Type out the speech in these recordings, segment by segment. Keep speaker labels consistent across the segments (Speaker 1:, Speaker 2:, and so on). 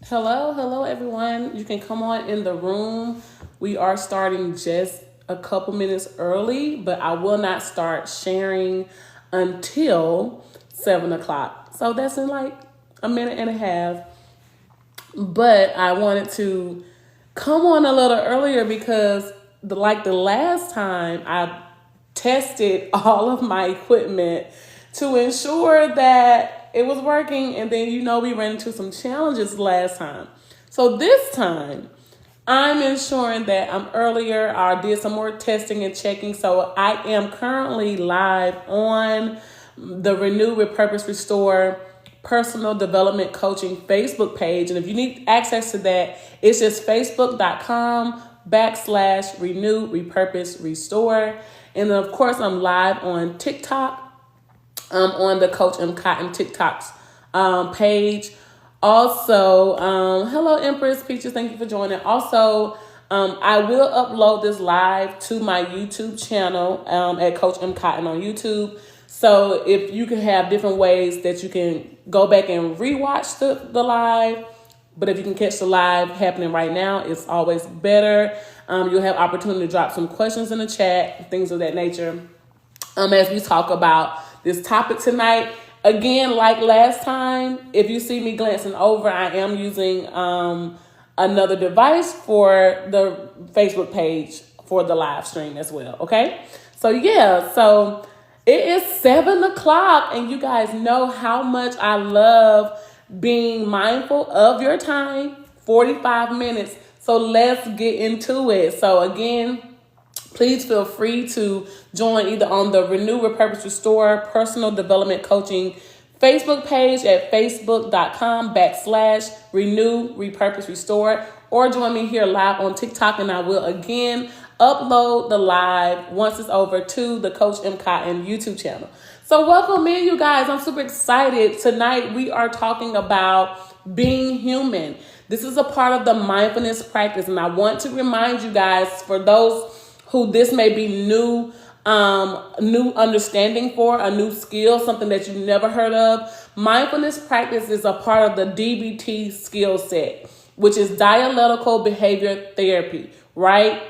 Speaker 1: Hello everyone. You can come on in the room. We are starting just a couple minutes early, but I will not start sharing until 7 o'clock. So that's in like a minute and a half. But I wanted to come on a little earlier because the last time I tested all of my equipment to ensure that it was working, and then we ran into some challenges last time. So this time I'm ensuring that I'm earlier. I did some more testing and checking. So I am currently live on the Renew, Repurpose, Restore personal development coaching Facebook page. And if you need access to that, it's just facebook.com/renew, repurpose, restore. And then of course I'm live on TikTok, on the Coach M Cotton TikTok's page. Also, hello Empress Peaches, thank you for joining. Also, I will upload this live to my YouTube channel at Coach M Cotton on YouTube. So if you can have different ways that you can go back and rewatch the live, but if you can catch the live happening right now, it's always better. You'll have opportunity to drop some questions in the chat, things of that nature. As we talk about this topic tonight. Again, like last time, if you see me glancing over, I am using another device for the Facebook page for the live stream as well. Okay. So it is 7 o'clock, and you guys know how much I love being mindful of your time, 45 minutes. So let's get into it. So again, please feel free to join either on the Renew, Repurpose, Restore personal development coaching Facebook page at facebook.com/renew, repurpose, restore, or join me here live on TikTok, and I will again upload the live once it's over to the Coach M Cotton YouTube channel. So welcome in, you guys. I'm super excited. Tonight we are talking about being human. This is a part of the mindfulness practice, and I want to remind you guys, for those who this may be new understanding for, a new skill, something that you've never heard of. Mindfulness practice is a part of the DBT skill set, which is dialectical behavior therapy, right?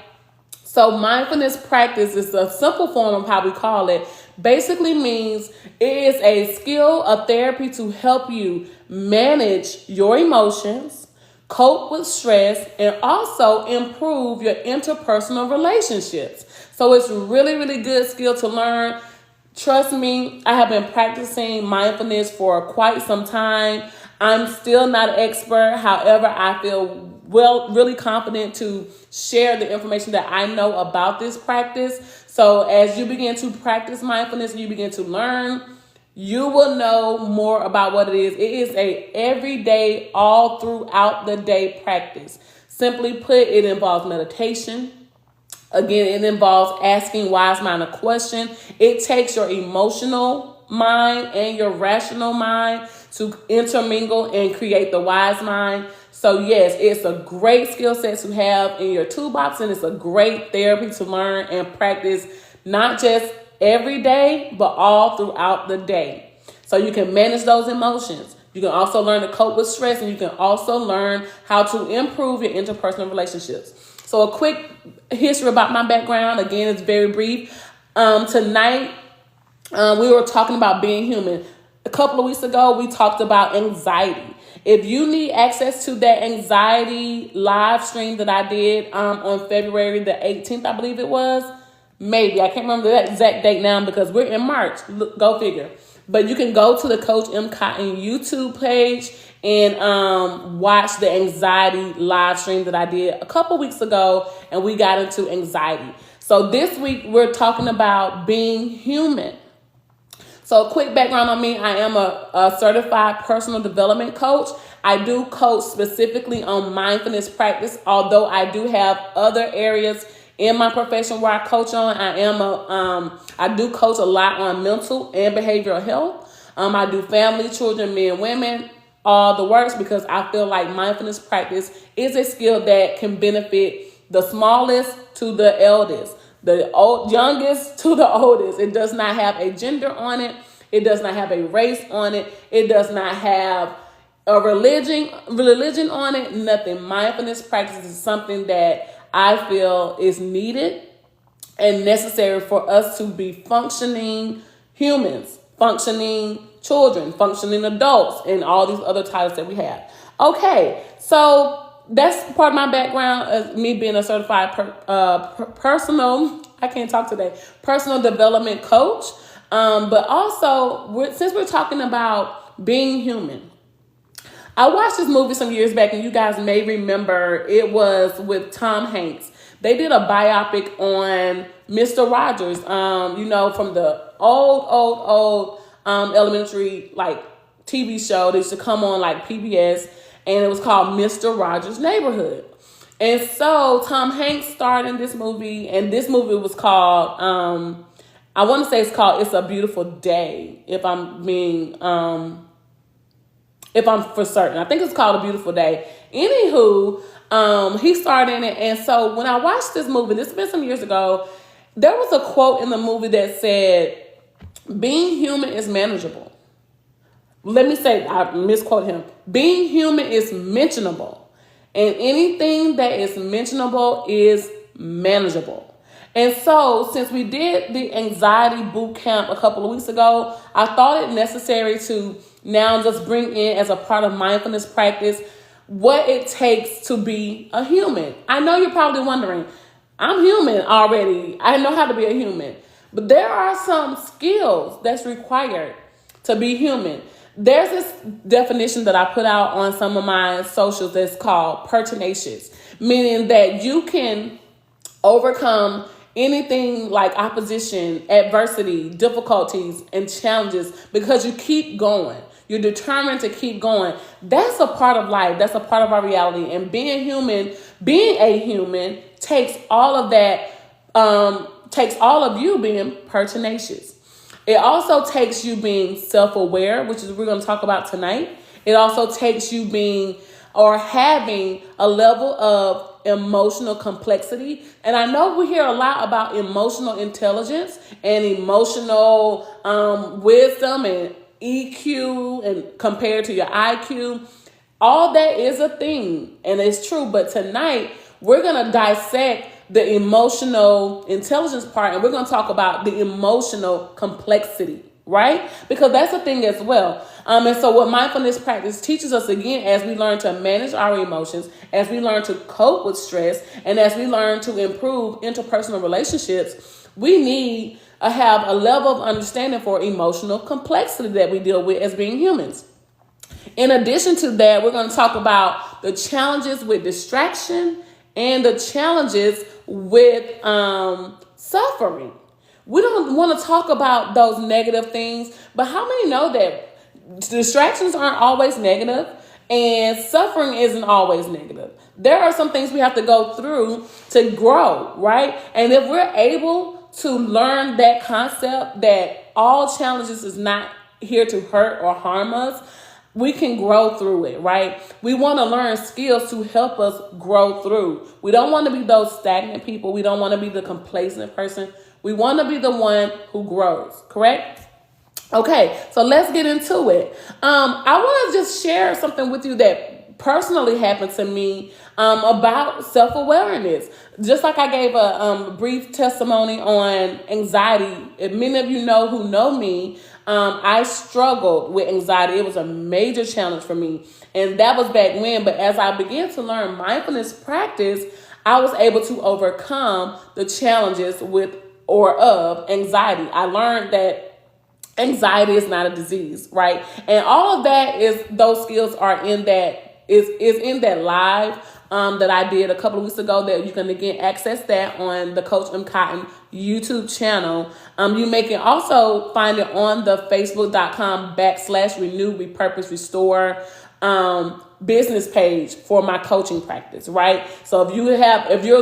Speaker 1: So mindfulness practice is a simple form of how we call it. Basically means it is a skill, a therapy to help you manage your emotions, cope with stress, and also improve your interpersonal relationships. So it's really, really good skill to learn. Trust me, I have been practicing mindfulness for quite some time. I'm still not an expert. However, I feel really confident to share the information that I know about this practice. So as you begin to practice mindfulness and you begin to learn, you will know more about what it is. It is a everyday, all throughout the day practice. Simply put, it involves meditation. Again, it involves asking wise mind a question. It takes your emotional mind and your rational mind to intermingle and create the wise mind. So yes, it's a great skill set to have in your toolbox, and it's a great therapy to learn and practice, not just every day, but all throughout the day. So you can manage those emotions. You can also learn to cope with stress, and you can also learn how to improve your interpersonal relationships. So a quick history about my background. Again, it's very brief. Tonight, we were talking about being human. A couple of weeks ago, we talked about anxiety. If you need access to that anxiety live stream that I did on February the 18th, I believe it was, maybe. I can't remember the exact date now because we're in March. Look, go figure. But you can go to the Coach M Cotton YouTube page and watch the anxiety live stream that I did a couple weeks ago, and we got into anxiety. So this week we're talking about being human. So a quick background on me: I am a certified personal development coach. I do coach specifically on mindfulness practice, although I do have other areas in my profession where I coach on. I do coach a lot on mental and behavioral health. I do family, children, men, women, all the works, because I feel like mindfulness practice is a skill that can benefit the smallest to the eldest, the youngest to the oldest. It does not have a gender on it. It does not have a race on it. It does not have a religion on it, nothing. Mindfulness practice is something that I feel is needed and necessary for us to be functioning humans, functioning children, functioning adults, and all these other titles that we have. Okay, so that's part of my background as me being a certified I can't talk today, personal development coach. But also, since we're talking about being human, I watched this movie some years back, and you guys may remember it was with Tom Hanks. They did a biopic on Mr. Rogers, from the old elementary TV show that used to come on PBS, and it was called Mr. Rogers' Neighborhood. And so Tom Hanks starred in this movie, and this movie was called, I want to say it's called It's a Beautiful Day, if I'm for certain. I think it's called A Beautiful Day. Anywho, he starred in it. And so when I watched this movie, this has been some years ago, there was a quote in the movie that said, being human is manageable. Let me say, I misquote him. Being human is mentionable. And anything that is mentionable is manageable. And so, since we did the anxiety boot camp a couple of weeks ago, I thought it necessary to now just bring in as a part of mindfulness practice what it takes to be a human. I know you're probably wondering, I'm human already. I know how to be a human. But there are some skills that's required to be human. There's this definition that I put out on some of my socials that's called pertinacious, meaning that you can overcome anything like opposition, adversity, difficulties, and challenges because you keep going. You're determined to keep going. That's a part of life. That's a part of our reality. And being a human takes all of that, takes all of you being pertinacious. It also takes you being self-aware, which is what we're going to talk about tonight. It also takes you being or having a level of emotional complexity. And I know we hear a lot about emotional intelligence and emotional wisdom and EQ and compared to your IQ. All that is a thing and it's true. But tonight we're going to dissect the emotional intelligence part, and we're going to talk about the emotional complexity, right? Because that's a thing as well. And so what mindfulness practice teaches us, again, as we learn to manage our emotions, as we learn to cope with stress, and as we learn to improve interpersonal relationships, we need to have a level of understanding for emotional complexity that we deal with as being humans. In addition to that, we're going to talk about the challenges with distraction and the challenges with suffering. We don't want to talk about those negative things, but how many know that distractions aren't always negative and suffering isn't always negative? There are some things we have to go through to grow, right? And if we're able to learn that concept that all challenges is not here to hurt or harm us, we can grow through it, right? We want to learn skills to help us grow through. We don't want to be those stagnant people. We don't want to be the complacent person. We want to be the one who grows, correct? Okay, so let's get into it. I want to just share something with you that personally happened to me about self-awareness. Just like I gave a brief testimony on anxiety. If many of you know who know me, I struggled with anxiety. It was a major challenge for me. And that was back when. But as I began to learn mindfulness practice, I was able to overcome the challenges with or of anxiety. I learned that anxiety is not a disease, right? And all of that those skills are in that, is in that live that I did a couple of weeks ago that you can again access that on the Coach M. Cotton YouTube channel. You can also find it on the facebook.com/renew, repurpose, restore business page for my coaching practice, right? So if you're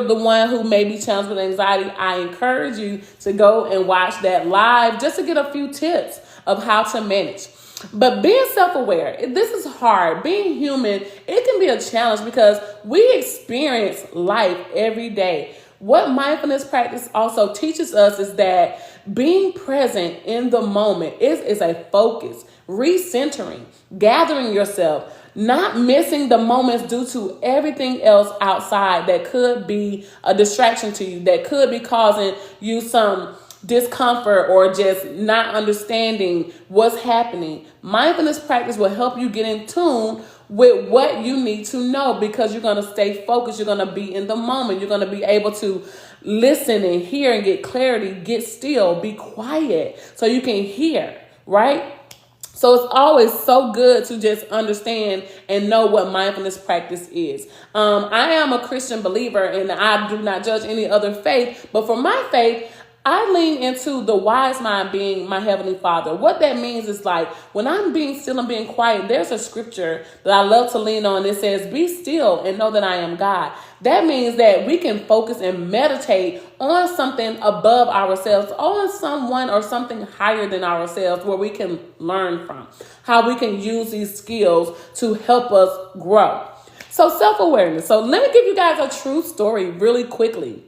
Speaker 1: the one who may be challenged with anxiety, I encourage you to go and watch that live just to get a few tips of how to manage. But being self-aware, this is hard. Being human, it can be a challenge because we experience life every day. What mindfulness practice also teaches us is that being present in the moment is a focus, recentering, gathering yourself, not missing the moments due to everything else outside that could be a distraction to you, that could be causing you some discomfort or just not understanding what's happening. Mindfulness practice will help you get in tune with what you need to know, because you're going to stay focused. You're going to be in the moment. You're going to be able to listen and hear and get clarity, get still, be quiet so you can hear, right? So it's always so good to just understand and know what mindfulness practice is. I am a Christian believer and I do not judge any other faith, but for my faith, I lean into the wise mind being my heavenly Father. What that means is like when I'm being still and being quiet, there's a scripture that I love to lean on. It says, "Be still and know that I am God." That means that we can focus and meditate on something above ourselves, on someone or something higher than ourselves, where we can learn from, how we can use these skills to help us grow. So self-awareness. So let me give you guys a true story really quickly.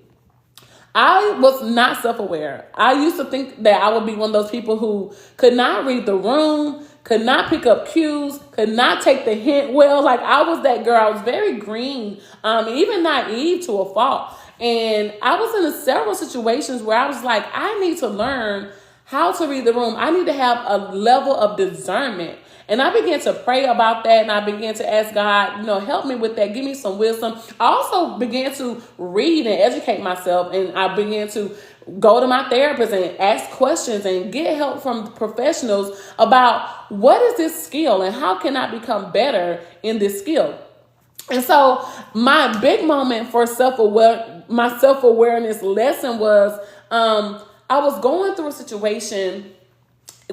Speaker 1: I was not self-aware. I used to think that I would be one of those people who could not read the room, could not pick up cues, could not take the hint well. Like I was that girl. I was very green, even naive to a fault. And I was in several situations where I was like, I need to learn how to read the room. I need to have a level of discernment. And I began to pray about that, and I began to ask God, help me with that. Give me some wisdom. I also began to read and educate myself, and I began to go to my therapist and ask questions and get help from professionals about what is this skill and how can I become better in this skill. And so my big moment for my self-awareness lesson was I was going through a situation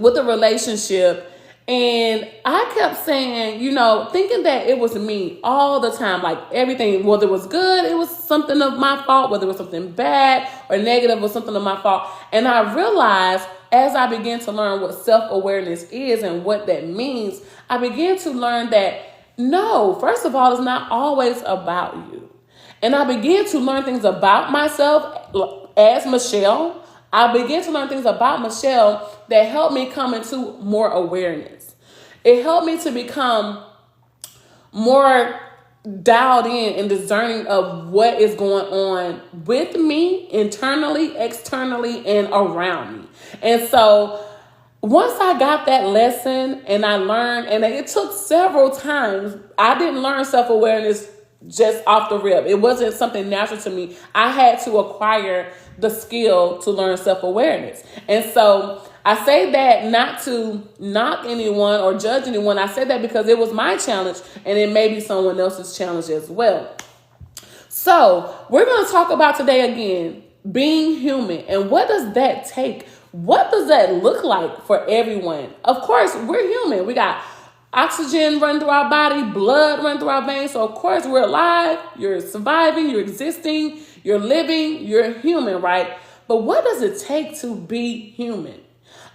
Speaker 1: with a relationship. And I kept saying, thinking that it was me all the time, like everything, whether it was good, it was something of my fault, whether it was something bad or negative, was something of my fault. And I realized as I began to learn what self-awareness is and what that means, I began to learn that no, first of all, it's not always about you. And I began to learn things about myself as Michelle. I began to learn things about Michelle that helped me come into more awareness. It helped me to become more dialed in and discerning of what is going on with me internally, externally, and around me. And so once I got that lesson and I learned, and it took several times, I didn't learn self-awareness just off the rip. It wasn't something natural to me. I had to acquire the skill to learn self-awareness. And so I say that not to knock anyone or judge anyone. I say that because it was my challenge and it may be someone else's challenge as well. So we're going to talk about today again, being human. And what does that take? What does that look like for everyone? Of course, we're human. We got oxygen running through our body, blood running through our veins. So of course we're alive, you're surviving, you're existing, you're living, you're human, right? But what does it take to be human?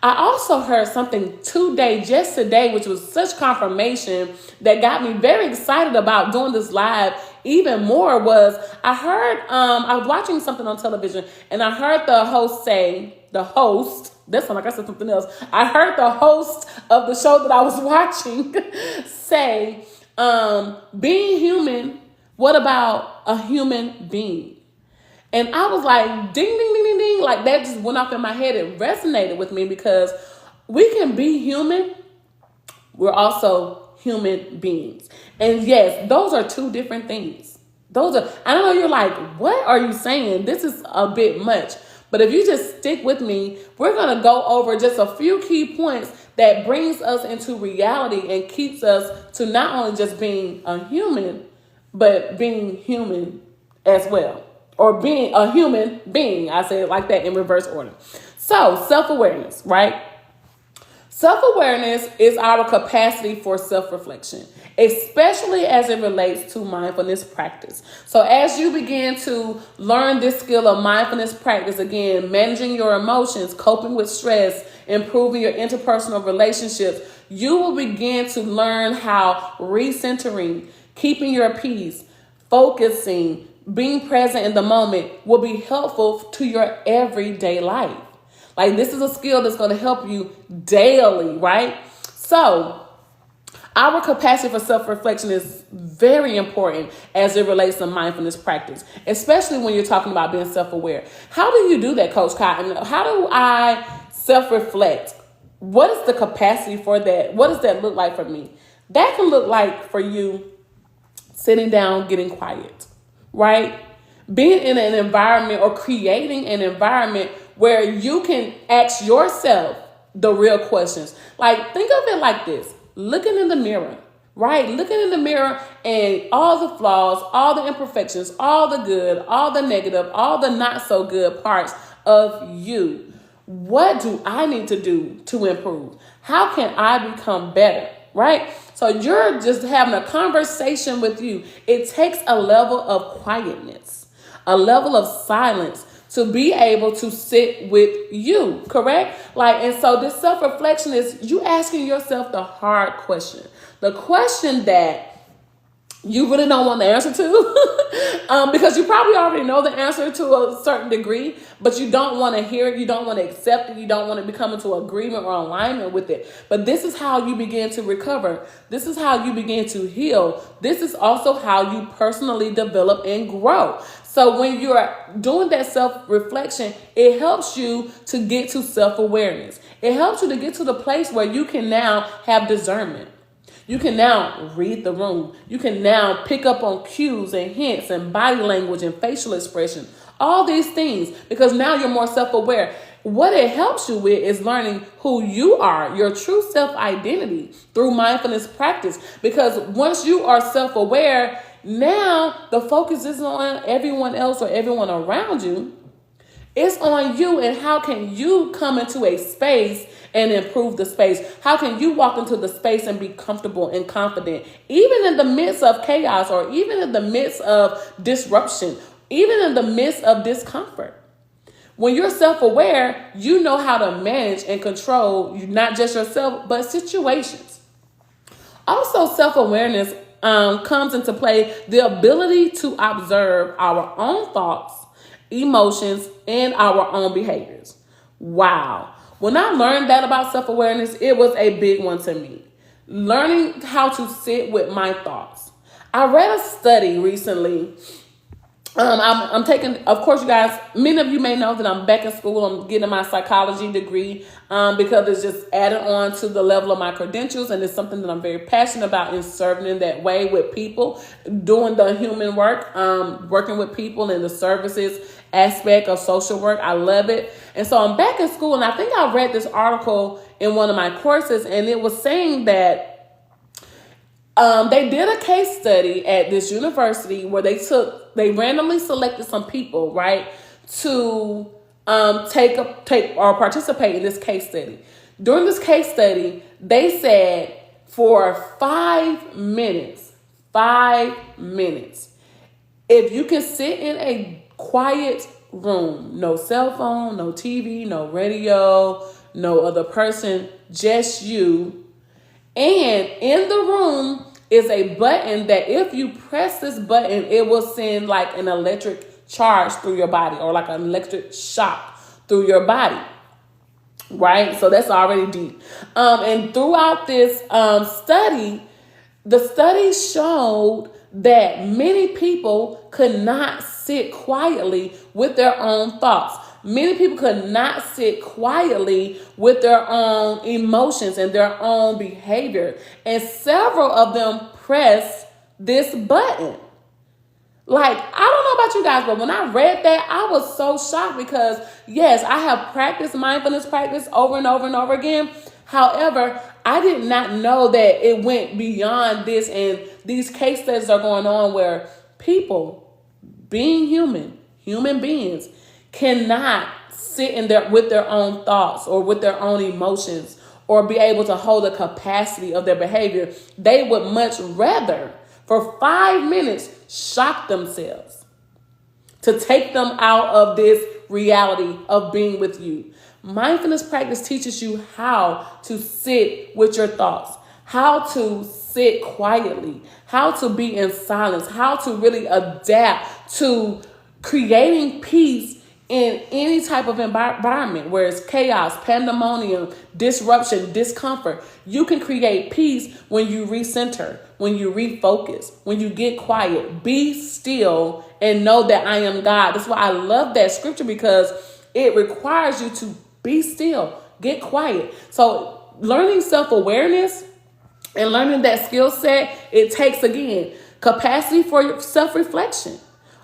Speaker 1: I also heard something just today, which was such confirmation that got me very excited about doing this live even more. Was I heard, I was watching something on television and I heard the host, that sounded like I said something else. I heard the host of the show that I was watching say, being human, what about a human being? And I was like, ding, ding, ding, ding, ding. Like that just went off in my head. It resonated with me because we can be human. We're also human beings. And yes, those are two different things. I don't know, you're like, what are you saying? This is a bit much. But if you just stick with me, we're going to go over just a few key points that brings us into reality and keeps us to not only just being a human, but being human as well. Or being a human being. I say it like that in reverse order. So, self-awareness, right? Self-awareness is our capacity for self-reflection, especially as it relates to mindfulness practice. So as you begin to learn this skill of mindfulness practice, again, managing your emotions, coping with stress, improving your interpersonal relationships, you will begin to learn how recentering, keeping your peace, focusing, being present in the moment will be helpful to your everyday life. Like this is a skill that's going to help you daily, right? So Our capacity for self-reflection is very important as it relates to mindfulness practice, especially when you're talking about being self-aware. How do you do that, Coach Cotton? How do I self-reflect? What is the capacity for that? What does that look like for me? That can look like for you sitting down, getting quiet, right? Being in an environment or creating an environment where you can ask yourself the real questions. Like, think of it like this. Looking in the mirror, right? Looking in the mirror and all the flaws, all the imperfections, all the good, all the negative, all the not so good parts of you. What do I need to do to improve? How can I become better, right? So you're just having a conversation with you. It takes a level of quietness, a level of silence to be able to sit with you, correct? And so this self-reflection is you asking yourself the hard question, the question that you really don't want the answer to because you probably already know the answer to a certain degree, but you don't want to hear it. You don't want to accept it. You don't want to become into agreement or alignment with it. But this is how you begin to recover. This is how you begin to heal. This is also how you personally develop and grow. So when you're doing that self-reflection, it helps you to get to self-awareness. It helps you to get to the place where you can now have discernment. You can now read the room. You can now pick up on cues and hints and body language and facial expression. All these things, because now you're more self-aware. What it helps you with is learning who you are, your true self-identity through mindfulness practice. Because once you are self-aware, now the focus isn't on everyone else or everyone around you. It's on you, and how can you come into a space and improve the space? How can you walk into the space and be comfortable and confident, even in the midst of chaos or even in the midst of disruption, even in the midst of discomfort? When you're self-aware, you know how to manage and control not just yourself, but situations. Also, self-awareness comes into play the ability to observe our own thoughts, emotions, and our own behaviors. Wow. When I learned that about self-awareness, it was a big one to me. Learning how to sit with my thoughts. I read a study recently. I'm taking, of course, you guys, many of you may know that I'm back in school. I'm getting my psychology degree because it's just added on to the level of my credentials. And it's something that I'm very passionate about in serving in that way with people, doing the human work, working with people in the services aspect of social work. I love it. And so I'm back in school, and I think I read this article in one of my courses, and it was saying that they did a case study at this university where they randomly selected some people, right, to take or participate in this case study. During this case study, they said for 5 minutes, if you can sit in a quiet room, no cell phone, no TV, no radio, no other person, just you, and in the room is a button that if you press this button, it will send like an electric charge through your body, or like an electric shock through your body, right? So that's already deep. And throughout this study, the study showed that many people could not sit quietly with their own thoughts. Many people could not sit quietly with their own emotions and their own behavior. And several of them pressed this button. Like, I don't know about you guys, but when I read that, I was so shocked because, yes, I have practiced mindfulness practice over and over and over again. However, I did not know that it went beyond this, and these case studies are going on where people, being human beings, cannot sit in there with their own thoughts or with their own emotions or be able to hold the capacity of their behavior. They would much rather, for 5 minutes, shock themselves to take them out of this reality of being with you. Mindfulness practice teaches you how to sit with your thoughts, how to sit quietly, how to be in silence, how to really adapt to creating peace in any type of environment where it's chaos, pandemonium, disruption, discomfort. You can create peace when you recenter, when you refocus, when you get quiet. Be still and know that I am God. That's why I love that scripture, because it requires you to be still, get quiet. So learning self-awareness and learning that skill set, it takes, again, capacity for self-reflection.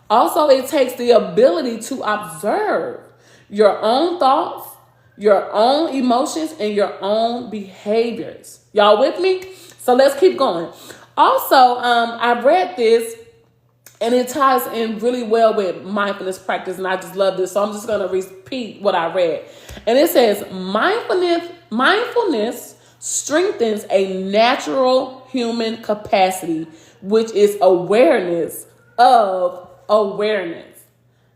Speaker 1: Also, it takes the ability to observe your own thoughts, your own emotions, and your own behaviors. Y'all with me? So let's keep going. Also, I read this, and it ties in really well with mindfulness practice, and I just love this. So I'm just going to repeat what I read. And it says, mindfulness strengthens a natural human capacity, which is awareness of awareness.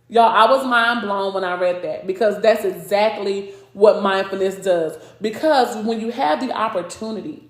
Speaker 1: Y'all, I was mind blown when I read that, because that's exactly what mindfulness does. Because when you have the opportunity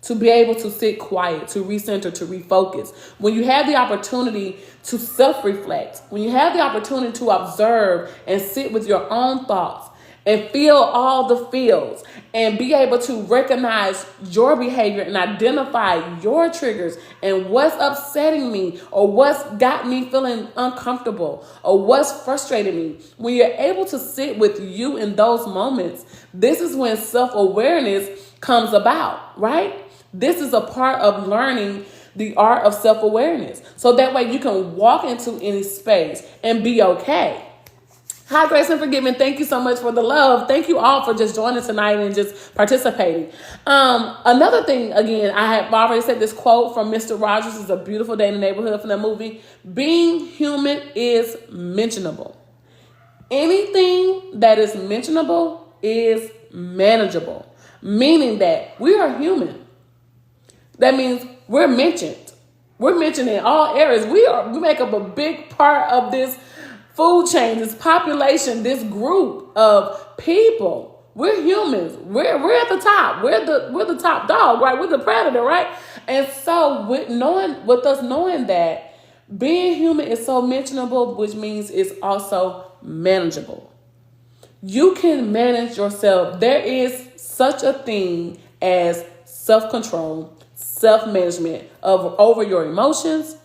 Speaker 1: to be able to sit quiet, to recenter, to refocus, when you have the opportunity to self-reflect, when you have the opportunity to observe and sit with your own thoughts and feel all the feels and be able to recognize your behavior and identify your triggers and what's upsetting me or what's got me feeling uncomfortable or what's frustrating me. When you're able to sit with you in those moments, this is when self-awareness comes about, right? This is a part of learning the art of self-awareness. So that way you can walk into any space and be okay. Hi, Grace and Forgiveness. Thank you so much for the love. Thank you all for just joining tonight and just participating. Another thing, again, I have already said this quote from Mr. Rogers. Is a beautiful day in the neighborhood from that movie. Being human is mentionable. Anything that is mentionable is manageable, meaning that we are human. That means we're mentioned. We're mentioned in all areas. We make up a big part of this food chain, this population, this group of people. We're humans. We're at the top. We're the top dog, right? We're the predator, right? And so with us knowing that being human is so mentionable, which means it's also manageable. You can manage yourself. There is such a thing as self-control, self-management over your emotions,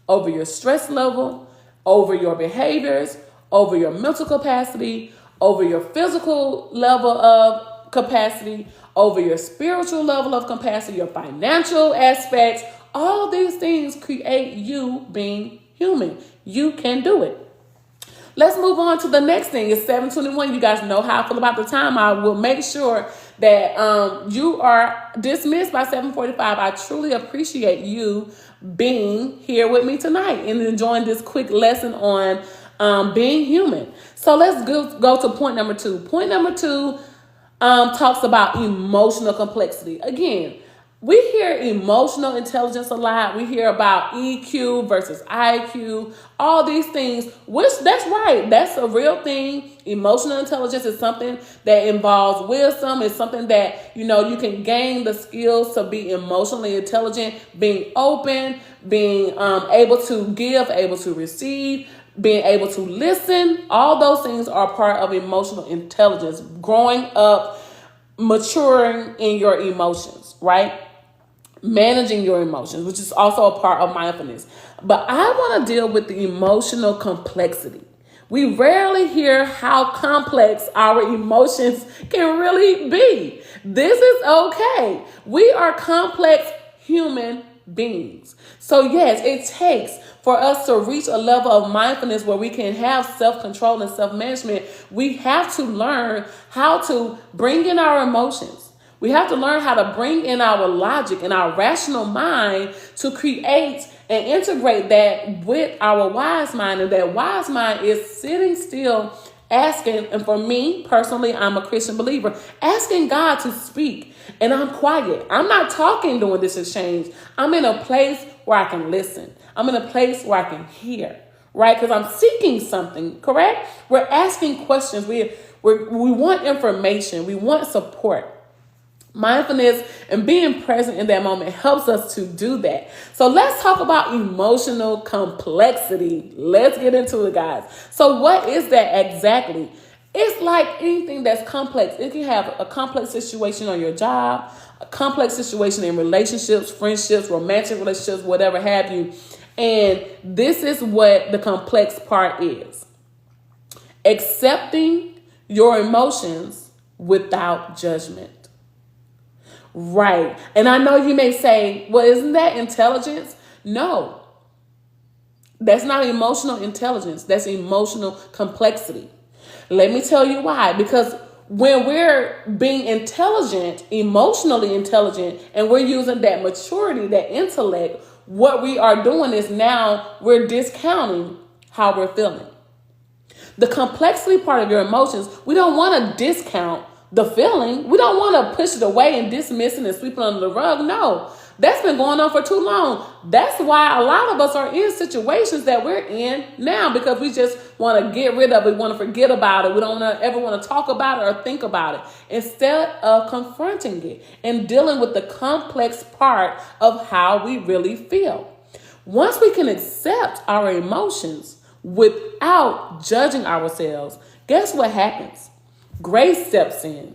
Speaker 1: over your stress level, over your behaviors, over your mental capacity, over your physical level of capacity, over your spiritual level of capacity, your financial aspects. All these things create you being human. You can do it. Let's move on to the next thing. It's 7:21. You guys know how I feel about the time. I will make sure that you are dismissed by 7:45. I truly appreciate you being here with me tonight and enjoying this quick lesson on being human. So let's go to point number 2. Point number 2 talks about emotional complexity. Again, we hear emotional intelligence a lot. We hear about EQ versus IQ, all these things, which that's right. That's a real thing. Emotional intelligence is something that involves wisdom. It's something that, you can gain the skills to be emotionally intelligent, being open, being able to give, able to receive, being able to listen. All those things are part of emotional intelligence, growing up, maturing in your emotions, right? Managing your emotions, which is also a part of mindfulness. But I want to deal with the emotional complexity. We rarely hear how complex our emotions can really be. This is okay. We are complex human beings. So yes, it takes for us to reach a level of mindfulness where we can have self-control and self-management. We have to learn how to bring in our emotions. We have to learn how to bring in our logic and our rational mind to create and integrate that with our wise mind. And that wise mind is sitting still, asking, and for me personally, I'm a Christian believer, asking God to speak. And I'm quiet. I'm not talking during this exchange. I'm in a place where I can listen. I'm in a place where I can hear, right? Because I'm seeking something, correct? We're asking questions. We want information. We want support. Mindfulness and being present in that moment helps us to do that. So let's talk about emotional complexity. Let's get into it, guys. So what is that exactly? It's like anything that's complex. It can have a complex situation on your job, a complex situation in relationships, friendships, romantic relationships, whatever have you. And this is what the complex part is. Accepting your emotions without judgment. Right. And I know you may say, well, isn't that intelligence? No, that's not emotional intelligence. That's emotional complexity. Let me tell you why. Because when we're being intelligent, emotionally intelligent, and we're using that maturity, that intellect, what we are doing is now we're discounting how we're feeling. The complexity part of your emotions, we don't want to discount the feeling. We don't want to push it away and dismiss it and sweep it under the rug. No, that's been going on for too long. That's why a lot of us are in situations that we're in now, because we just want to get rid of it. We want to forget about it. We don't ever want to talk about it or think about it, instead of confronting it and dealing with the complex part of how we really feel. Once we can accept our emotions without judging ourselves, guess what happens? Grace steps in,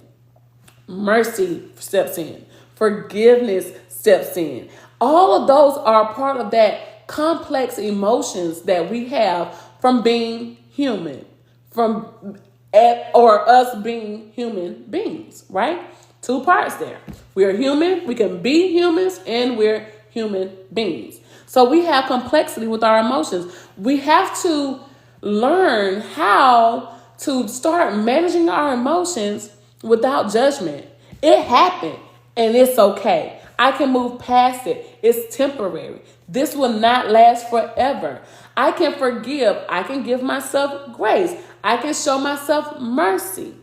Speaker 1: mercy steps in, forgiveness steps in. All of those are part of that complex emotions that we have from being human, or us being human beings, right? Two parts there. We are human, we can be humans, and we're human beings. So we have complexity with our emotions. We have to learn how to start managing our emotions without judgment. It happened and it's okay. I can move past it. It's temporary. This will not last forever. I can forgive. I can give myself grace. I can show myself mercy.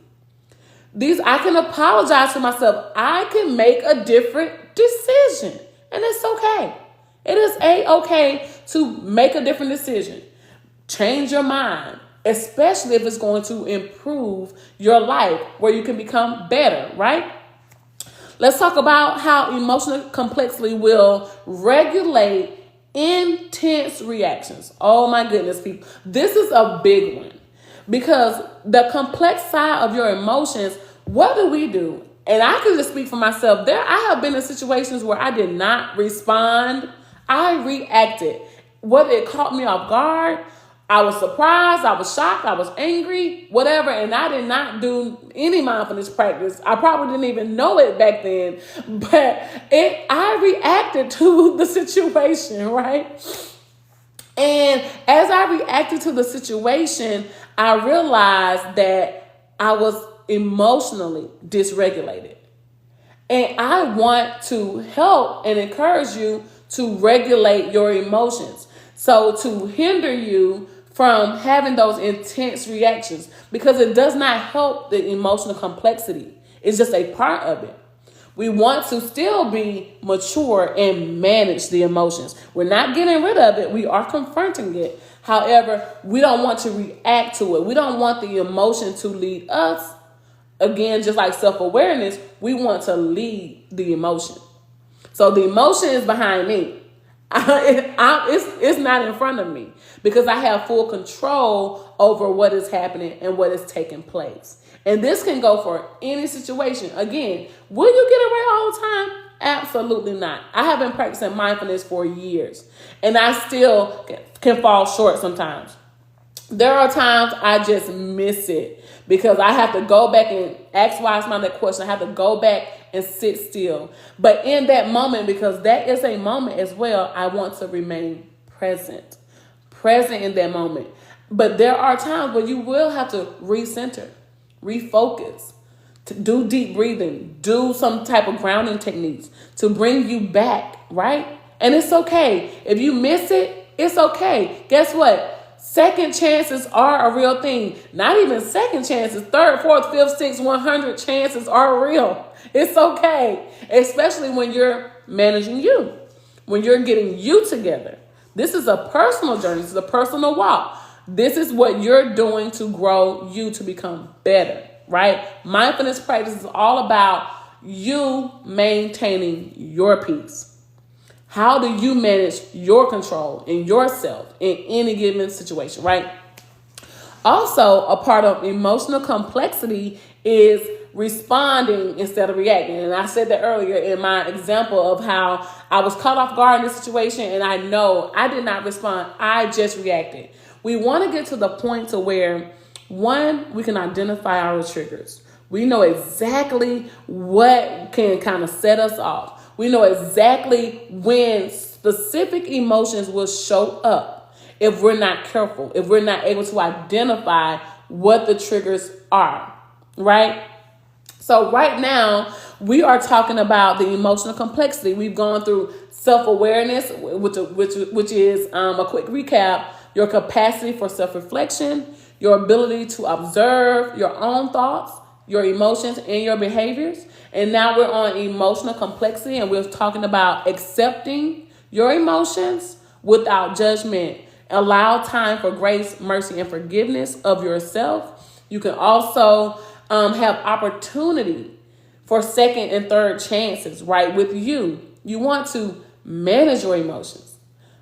Speaker 1: I can apologize to myself. I can make a different decision, and it's okay. It is okay to make a different decision. Change your mind, especially if it's going to improve your life, where you can become better, right? Let's talk about how emotional complexity will regulate intense reactions. Oh my goodness, people. This is a big one, because the complex side of your emotions, what do? And I can just speak for myself. I have been in situations where I did not respond. I reacted. Whether it caught me off guard, I was surprised, I was shocked, I was angry, whatever, and I did not do any mindfulness practice. I probably didn't even know it back then, but I reacted to the situation, right? And as I reacted to the situation, I realized that I was emotionally dysregulated. And I want to help and encourage you to regulate your emotions. So to hinder you from having those intense reactions, because it does not help the emotional complexity. It's just a part of it. We want to still be mature and manage the emotions. We're not getting rid of it. We are confronting it. However, we don't want to react to it. We don't want the emotion to lead us. Again, just like self-awareness, we want to lead the emotion. So the emotion is behind me. It's not in front of me, because I have full control over what is happening and what is taking place. And this can go for any situation. Again, will you get it right all the time? Absolutely not. I have been practicing mindfulness for years, and I still can fall short sometimes. There are times I just miss it, because I have to go back and ask why is my next question. I have to go back and sit still. But in that moment, because that is a moment as well, I want to remain present in that moment. But there are times where you will have to recenter, refocus, to do deep breathing, do some type of grounding techniques to bring you back, right? And it's okay. If you miss it, it's okay. Guess what? Second chances are a real thing. Not even second chances. Third, fourth, fifth, sixth, 100 chances are real. It's okay. Especially when you're managing you. When you're getting you together. This is a personal journey. This is a personal walk. This is what you're doing to grow you to become better, right? Mindfulness practice is all about you maintaining your peace? How do you manage your control and yourself in any given situation, right? Also, a part of emotional complexity is responding instead of reacting. And I said that earlier in my example of how I was caught off guard in this situation and I know I did not respond. I just reacted. We want to get to the point to where, one, we can identify our triggers. We know exactly what can kind of set us off. We know exactly when specific emotions will show up if we're not careful, if we're not able to identify what the triggers are, right? So right now, we are talking about the emotional complexity. We've gone through self-awareness, which is a quick recap, your capacity for self-reflection, your ability to observe your own thoughts, your emotions, and your behaviors. And now we're on emotional complexity, and we're talking about accepting your emotions without judgment. Allow time for grace, mercy, and forgiveness of yourself. You can also have opportunity for second and third chances, right? With you, you want to manage your emotions,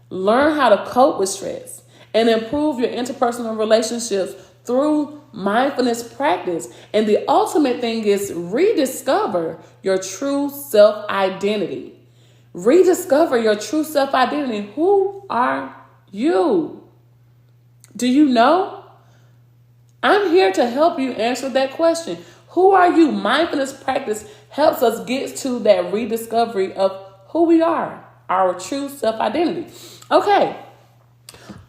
Speaker 1: learn how to cope with stress, and improve your interpersonal relationships through mindfulness practice. And the ultimate thing is rediscover your true self-identity. Rediscover your true self-identity. Who are you? Do you know? I'm here to help you answer that question. Who are you? Mindfulness practice helps us get to that rediscovery of who we are, our true self-identity. Okay,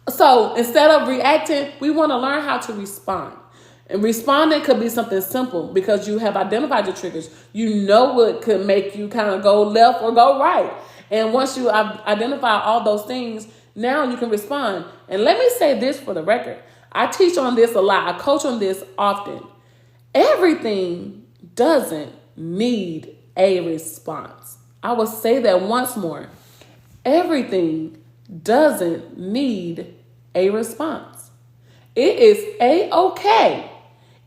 Speaker 1: so instead of reacting, we want to learn how to respond. And responding could be something simple because you have identified your triggers. You know what could make you kind of go left or go right. And once you identify all those things, now you can respond. And let me say this for the record. I teach on this a lot. I coach on this often. Everything doesn't need a response. I will say that once more. Everything doesn't need a response. It is a-okay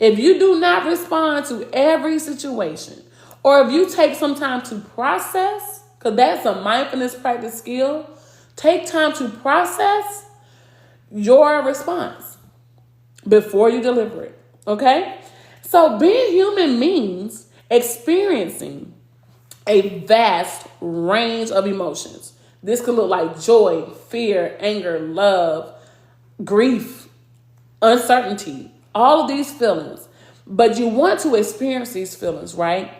Speaker 1: if you do not respond to every situation, or if you take some time to process, because that's a mindfulness practice skill. Take time to process your response before you deliver it, okay? So being human means experiencing a vast range of emotions. This could look like joy, fear, anger, love, grief, uncertainty, all of these feelings. But you want to experience these feelings, right?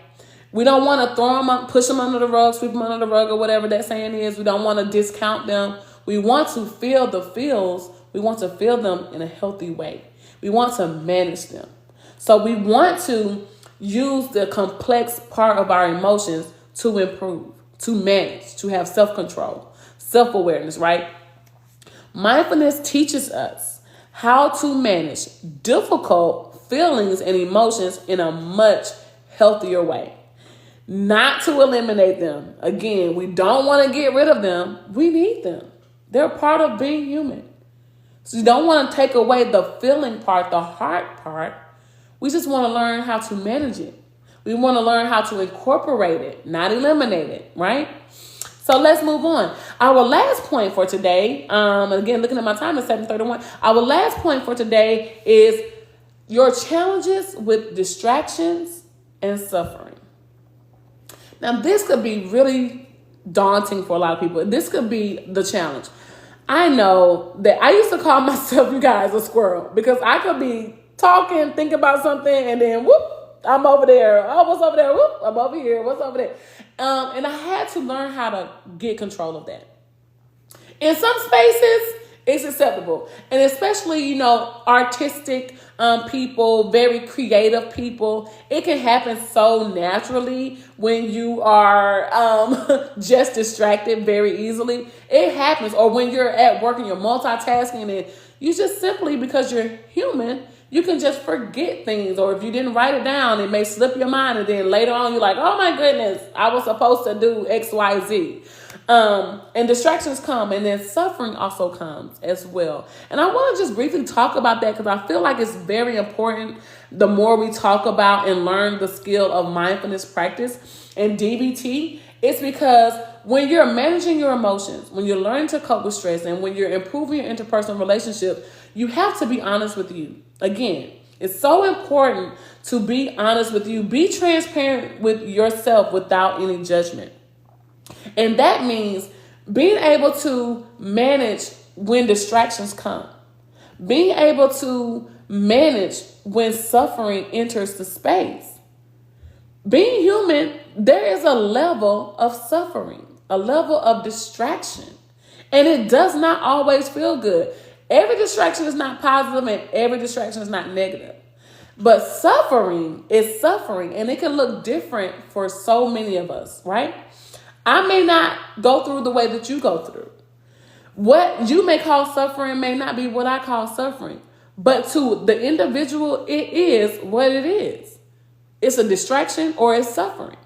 Speaker 1: We don't want to throw them up, push them under the rug, sweep them under the rug, or whatever that saying is. We don't want to discount them. We want to feel the feels. We want to feel them in a healthy way. We want to manage them. So we want to use the complex part of our emotions to improve, to manage, to have self-control, self-awareness, right? Mindfulness teaches us how to manage difficult feelings and emotions in a much healthier way. Not to eliminate them. Again, we don't want to get rid of them. We need them. They're part of being human. So you don't want to take away the feeling part, the heart part. We just want to learn how to manage it. We want to learn how to incorporate it, not eliminate it, right? So let's move on. Our last point for today, again, looking at my time, it's 7:31. Our last point for today is your challenges with distractions and suffering. Now, this could be really daunting for a lot of people. This could be the challenge. I know that I used to call myself, you guys, a squirrel, because I could be talking, think about something, and then whoop, I'm over there. Oh, what's over there? Whoop, I'm over here. What's over there? And I had to learn how to get control of that. In some spaces, it's acceptable. And especially, artistic people, very creative people, it can happen so naturally when you are just distracted very easily. It happens. Or when you're at work and you're multitasking and you just simply, because you're human, you can just forget things. Or if you didn't write it down, it may slip your mind. And then later on, you're like, oh my goodness, I was supposed to do X, Y, Z. And distractions come, and then suffering also comes as well. And I want to just briefly talk about that because I feel like it's very important. The more we talk about and learn the skill of mindfulness practice and DBT, it's because when you're managing your emotions, when you're learning to cope with stress, and when you're improving your interpersonal relationship, you have to be honest with you. Again, it's so important to be honest with you. Be transparent with yourself without any judgment. And that means being able to manage when distractions come, being able to manage when suffering enters the space. Being human, there is a level of suffering, a level of distraction, and it does not always feel good. Every distraction is not positive and every distraction is not negative. But suffering is suffering, and it can look different for so many of us, right? I may not go through the way that you go through. What you may call suffering may not be what I call suffering. But to the individual, it is what it is. It's a distraction or it's suffering.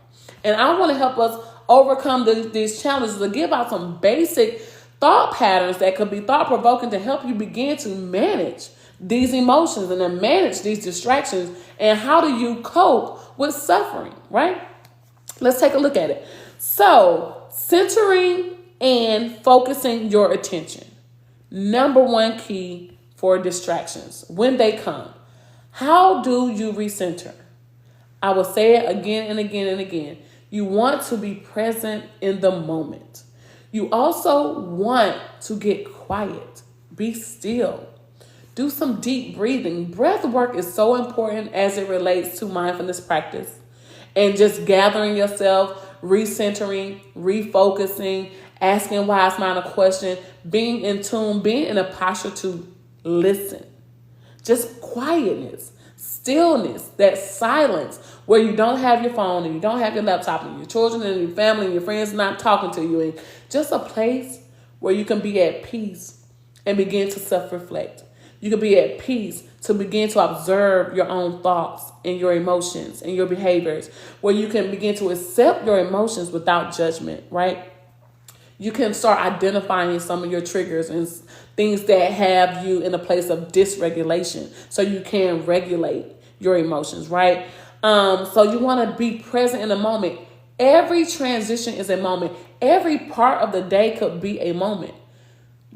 Speaker 1: And I want to help us overcome these challenges, to give out some basic thought patterns that could be thought-provoking to help you begin to manage these emotions and to manage these distractions. And how do you cope with suffering, right? Let's take a look at it. So, centering and focusing your attention. Number one key for distractions when they come. How do you recenter? I will say it again and again and again. You want to be present in the moment. You also want to get quiet. Be still. Do some deep breathing. Breath work is so important as it relates to mindfulness practice. And just gathering yourself, recentering, refocusing, asking wise mind a question, being in tune, being in a posture to listen. Just quietness, stillness, that silence where you don't have your phone and you don't have your laptop and your children and your family and your friends not talking to you. And just a place where you can be at peace and begin to self-reflect. You can be at peace to begin to observe your own thoughts and your emotions and your behaviors, where you can begin to accept your emotions without judgment, right? You can start identifying some of your triggers and things that have you in a place of dysregulation so you can regulate your emotions, right? So you want to be present in the moment. Every transition is a moment. Every part of the day could be a moment.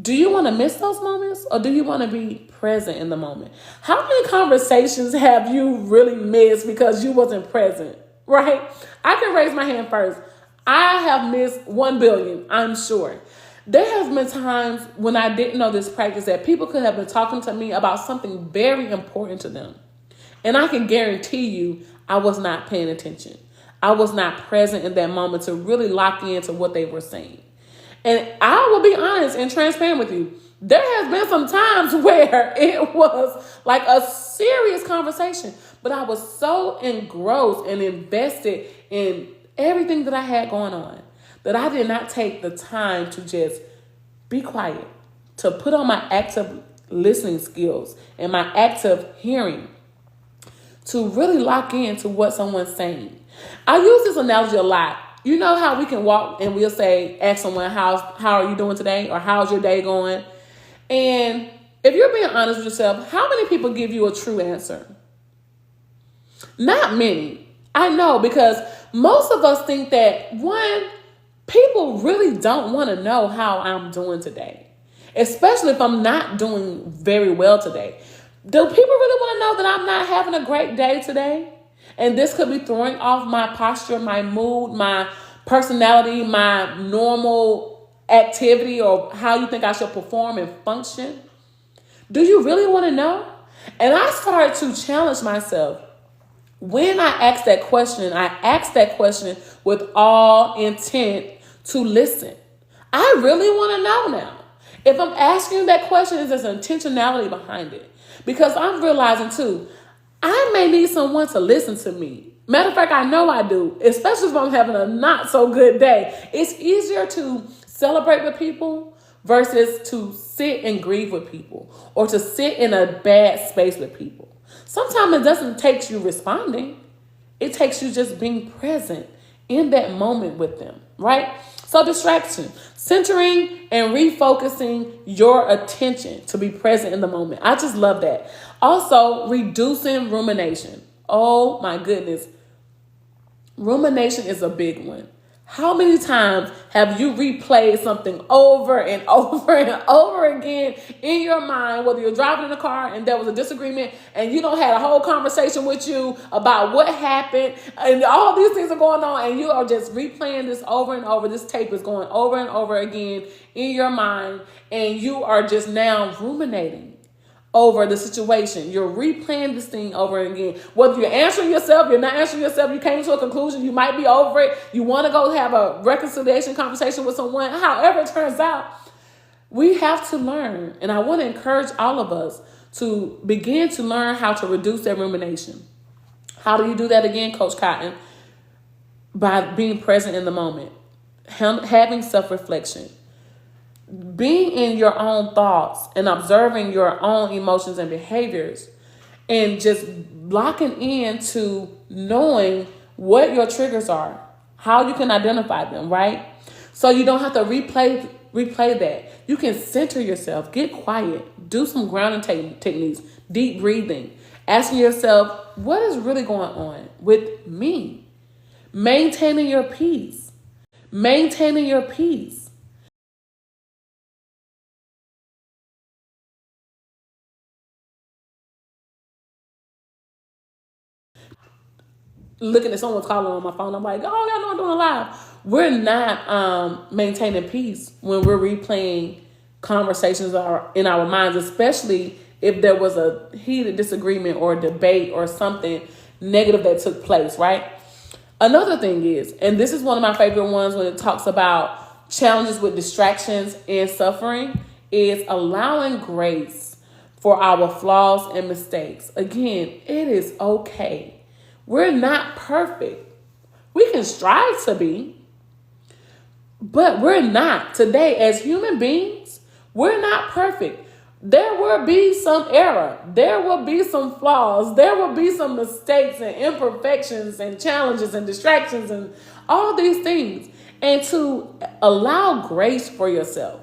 Speaker 1: Do you want to miss those moments, or do you want to be present in the moment? How many conversations have you really missed because you wasn't present, right? I can raise my hand first. I have missed 1 billion, I'm sure. There have been times when I didn't know this practice that people could have been talking to me about something very important to them. And I can guarantee you I was not paying attention. I was not present in that moment to really lock into what they were saying. And I will be honest and transparent with you. There has been some times where it was like a serious conversation, but I was so engrossed and invested in everything that I had going on that I did not take the time to just be quiet, to put on my active listening skills and my active hearing to really lock into what someone's saying. I use this analogy a lot. You know how we can walk and we'll say, ask someone, how are you doing today? Or how's your day going? And if you're being honest with yourself, how many people give you a true answer? Not many. I know, because most of us think that, one, people really don't want to know how I'm doing today, especially if I'm not doing very well today. Do people really want to know that I'm not having a great day today? And this could be throwing off my posture, my mood, my personality, my normal activity, or how you think I should perform and function. Do you really want to know? And I started to challenge myself. When I asked that question with all intent to listen. I really want to know now. If I'm asking that question, there's intentionality behind it. Because I'm realizing too, I may need someone to listen to me. Matter of fact, I know I do, especially if I'm having a not so good day. It's easier to celebrate with people versus to sit and grieve with people or to sit in a bad space with people. Sometimes it doesn't take you responding. It takes you just being present in that moment with them. right? So distraction, centering and refocusing your attention to be present in the moment. I just love that. Also, reducing rumination. Oh my goodness. Rumination is a big one. How many times have you replayed something over and over and over again in your mind, whether you're driving in the car and there was a disagreement and you don't had a whole conversation with you about what happened and all these things are going on and you are just replaying this over and over. This tape is going over and over again in your mind and you are just now ruminating over the situation. You're replaying this thing over and again. Whether you're answering yourself, you're not answering yourself, you came to a conclusion, you might be over it, you want to go have a reconciliation conversation with someone, however it turns out, we have to learn. And I want to encourage all of us to begin to learn how to reduce that rumination. How do you do that again, Coach Cotton? By being present in the moment, having self-reflection, being in your own thoughts and observing your own emotions and behaviors and just locking into knowing what your triggers are, how you can identify them, right? So you don't have to replay that. You can center yourself, get quiet, do some grounding techniques, deep breathing, asking yourself, what is really going on with me? Maintaining your peace. Maintaining your peace. Looking at someone's calling on my phone, I'm like, oh, y'all know I'm doing a live. We're not maintaining peace when we're replaying conversations in our minds, especially if there was a heated disagreement or debate or something negative that took place, right? Another thing is, and this is one of my favorite ones when it talks about challenges with distractions and suffering, is allowing grace for our flaws and mistakes. Again, it is okay. We're not perfect. We can strive to be, but we're not. Today, as human beings, we're not perfect. There will be some error. There will be some flaws. There will be some mistakes and imperfections and challenges and distractions and all these things. And to allow grace for yourself.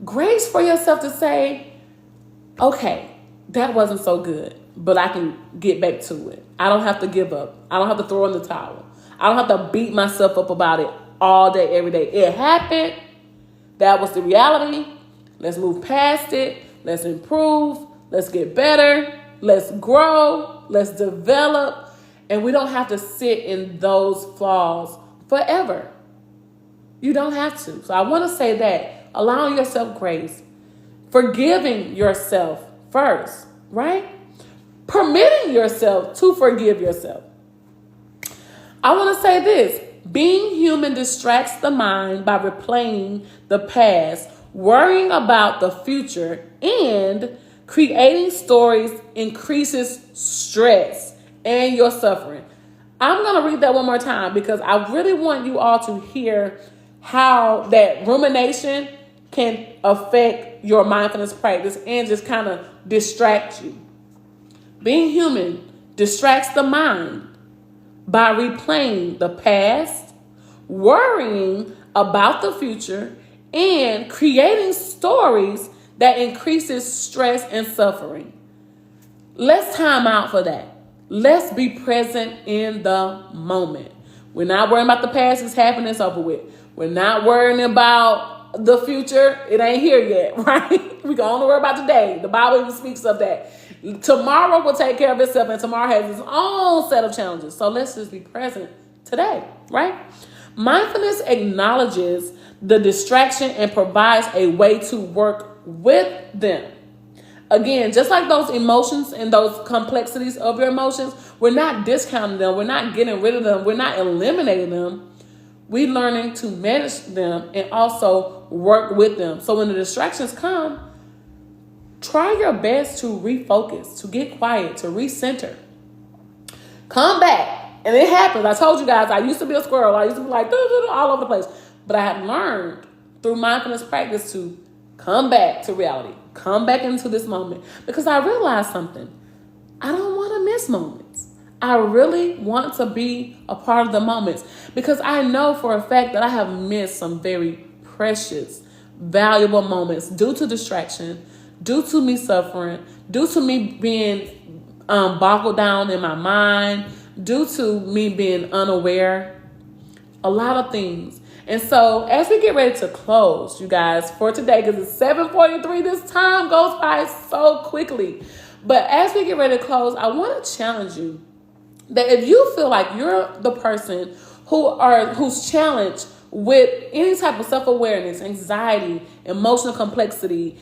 Speaker 1: Grace for yourself to say, okay, that wasn't so good, but I can get back to it. I don't have to give up. I don't have to throw in the towel. I don't have to beat myself up about it all day, every day. It happened. That was the reality. Let's move past it. Let's improve. Let's get better. Let's grow. Let's develop. And we don't have to sit in those flaws forever. You don't have to. So I want to say that. Allowing yourself grace. Forgiving yourself first, right? Permitting yourself to forgive yourself. I want to say this. Being human distracts the mind by replaying the past, worrying about the future, and creating stories increases stress and your suffering. I'm going to read that one more time because I really want you all to hear how that rumination can affect your mindfulness practice and just kind of distract you. Being human distracts the mind by replaying the past, worrying about the future, and creating stories that increases stress and suffering. Let's time out for that. Let's be present in the moment. We're not worrying about the past. It's happening. It's over with. We're not worrying about the future. It ain't here yet, right? We can only worry about today. The Bible even speaks of that. Tomorrow will take care of itself, and tomorrow has its own set of challenges. So let's just be present today, right? Mindfulness acknowledges the distraction and provides a way to work with them. Again, just like those emotions and those complexities of your emotions, we're not discounting them. We're not getting rid of them. We're not eliminating them. We're learning to manage them and also work with them. So when the distractions come, try your best to refocus, to get quiet, to recenter. Come back. And it happens. I told you guys, I used to be a squirrel. I used to be like all over the place. But I have learned through mindfulness practice to come back to reality. Come back into this moment. Because I realized something. I don't want to miss moments. I really want to be a part of the moments because I know for a fact that I have missed some very precious, valuable moments due to distraction, due to me suffering, due to me being boggled down in my mind, due to me being unaware, a lot of things. And so as we get ready to close, you guys, for today, because it's 7:43, this time goes by so quickly. But as we get ready to close, I want to challenge you that if you feel like you're the person who's challenged with any type of self-awareness, anxiety, emotional complexity,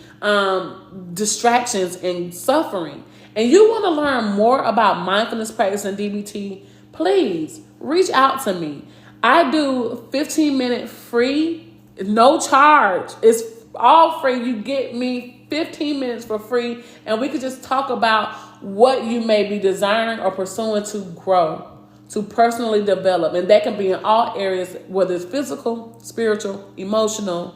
Speaker 1: distractions, and suffering, and you want to learn more about mindfulness practice and DBT, please reach out to me. I do 15-minute free, no charge. It's all free. You get me 15 minutes for free, and we could just talk about what you may be desiring or pursuing to grow, to personally develop. And that can be in all areas, whether it's physical, spiritual, emotional,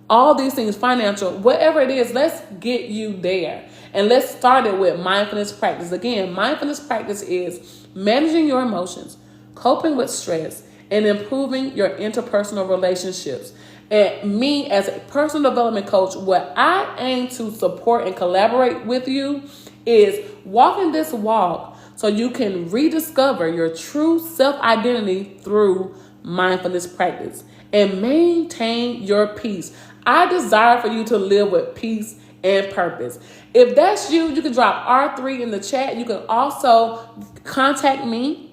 Speaker 1: all these things, financial, whatever it is, let's get you there. And let's start it with mindfulness practice. Again, mindfulness practice is managing your emotions, coping with stress, and improving your interpersonal relationships. And me as a personal development coach, what I aim to support and collaborate with you is walking this walk so you can rediscover your true self-identity through mindfulness practice and maintain your peace. I desire for you to live with peace and purpose. If that's you, you can drop R3 in the chat. You can also contact me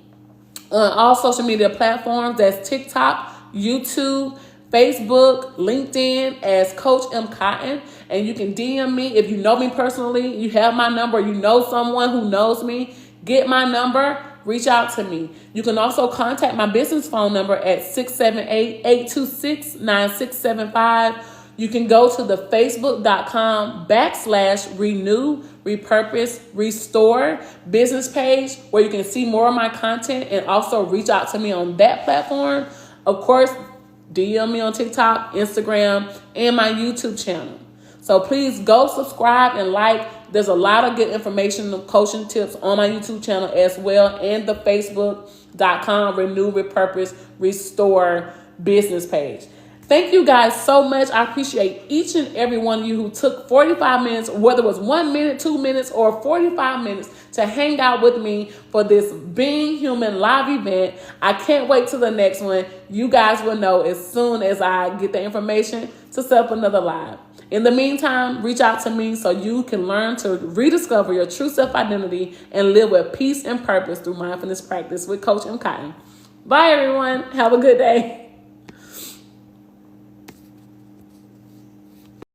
Speaker 1: on all social media platforms. That's TikTok, YouTube, Facebook, LinkedIn as Coach M. Cotton. And you can DM me if you know me personally. You have my number. You know someone who knows me. Get my number. Reach out to me. You can also contact my business phone number at 678-826-9675. You can go to the facebook.com/renew, repurpose, restore business page where you can see more of my content and also reach out to me on that platform. Of course, DM me on TikTok, Instagram, and my YouTube channel. So please go subscribe and like. There's a lot of good information and coaching tips on my YouTube channel as well, and the facebook.com renew, repurpose, restore business page. Thank you guys so much. I appreciate each and every one of you who took 45 minutes, whether it was 1 minute, 2 minutes, or 45 minutes to hang out with me for this Being Human live event. I can't wait till the next one. You guys will know as soon as I get the information to set up another live. In the meantime, reach out to me so you can learn to rediscover your true self-identity and live with peace and purpose through mindfulness practice with Coach M. Cotton. Bye, everyone. Have a good day.